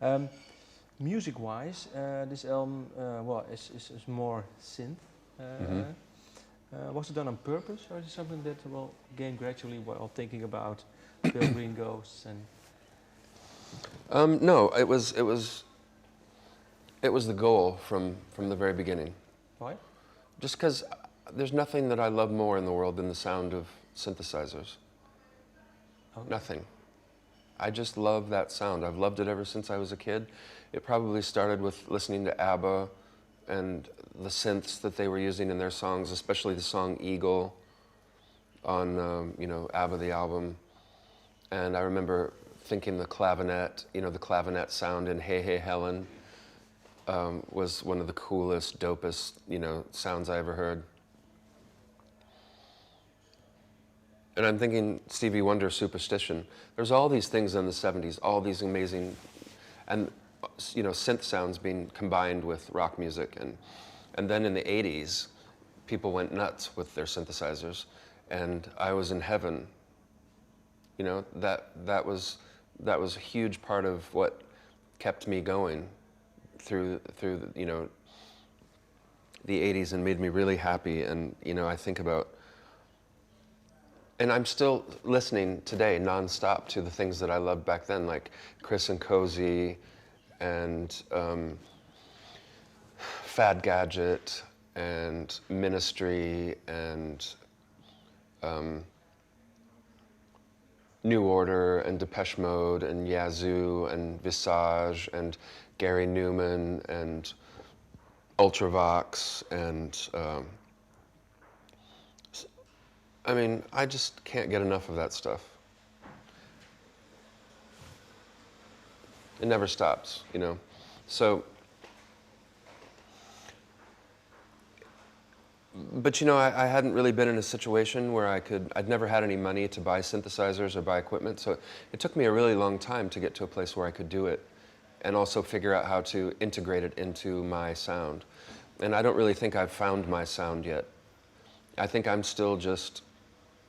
Um, Music-wise, this album, well, is more synth. Hmm. Was it done on purpose, or is it something that will gain gradually while thinking about Pale Green Ghosts and? No, it was the goal from the very beginning. Why? Just because there's nothing that I love more in the world than the sound of synthesizers. Oh. Nothing. I just love that sound. I've loved it ever since I was a kid. It probably started with listening to ABBA and the synths that they were using in their songs, especially the song Eagle on, ABBA the album. And I remember thinking the clavinet, the clavinet sound in Hey Hey Helen was one of the coolest, dopest, sounds I ever heard. And I'm thinking Stevie Wonder, Superstition. There's all these things in the 70s, all these amazing, and synth sounds being combined with rock music. And then in the 80s, people went nuts with their synthesizers, and I was in heaven. That was a huge part of what kept me going through the 80s and made me really happy. And I think about, and I'm still listening today nonstop to the things that I loved back then, like Chris and Cozy and Fad Gadget and Ministry and New Order and Depeche Mode and Yazoo and Visage and Gary Newman and Ultravox and I just can't get enough of that stuff. It never stops, So, but I hadn't really been in a situation where I'd never had any money to buy synthesizers or buy equipment, so it took me a really long time to get to a place where I could do it and also figure out how to integrate it into my sound. And I don't really think I've found my sound yet. I think I'm still just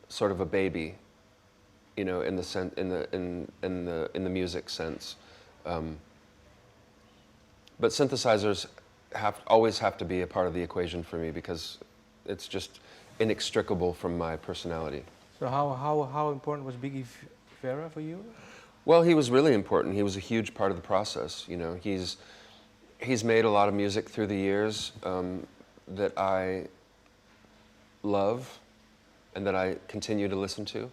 sort of a baby, in the music sense. But synthesizers always have to be a part of the equation for me because it's just inextricable from my personality. So how important was Biggie Vera for you? Well, he was really important. He was a huge part of the process. He's made a lot of music through the years that I love and that I continue to listen to.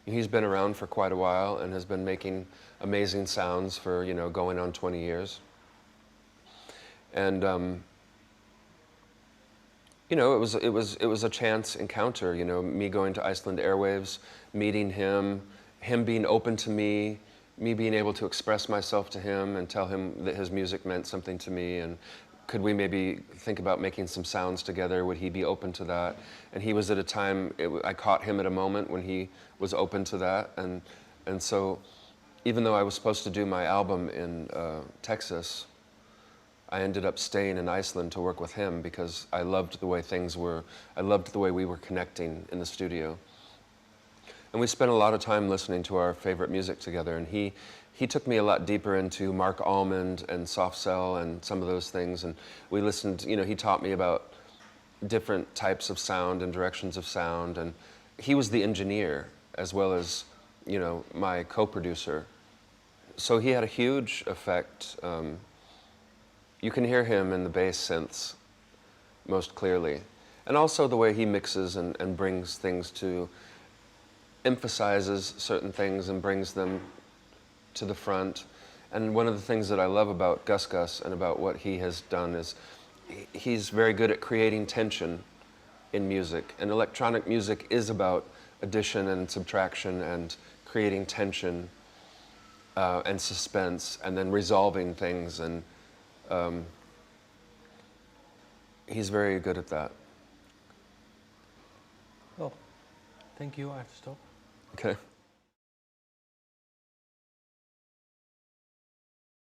He's been around for quite a while and has been making amazing sounds for going on 20 years. And it was a chance encounter. Me going to Iceland Airwaves, meeting him being open to me being able to express myself to him and tell him that his music meant something to me, and could we maybe think about making some sounds together? Would he be open to that? And he was at a time, I caught him at a moment when he was open to that. And so even though I was supposed to do my album in Texas, I ended up staying in Iceland to work with him because I loved the way things were. I loved the way we were connecting in the studio. And we spent a lot of time listening to our favorite music together, and he took me a lot deeper into Mark Almond and Soft Cell and some of those things, and we listened, he taught me about different types of sound and directions of sound, and he was the engineer as well as, my co-producer. So he had a huge effect. You can hear him in the bass synths most clearly, and also the way he mixes and brings things to, emphasizes certain things and brings them to the front. And one of the things that I love about Gus and about what he has done is he's very good at creating tension in music. And electronic music is about addition and subtraction and creating tension and suspense and then resolving things. And he's very good at that. Well, thank you. I have to stop. Okay.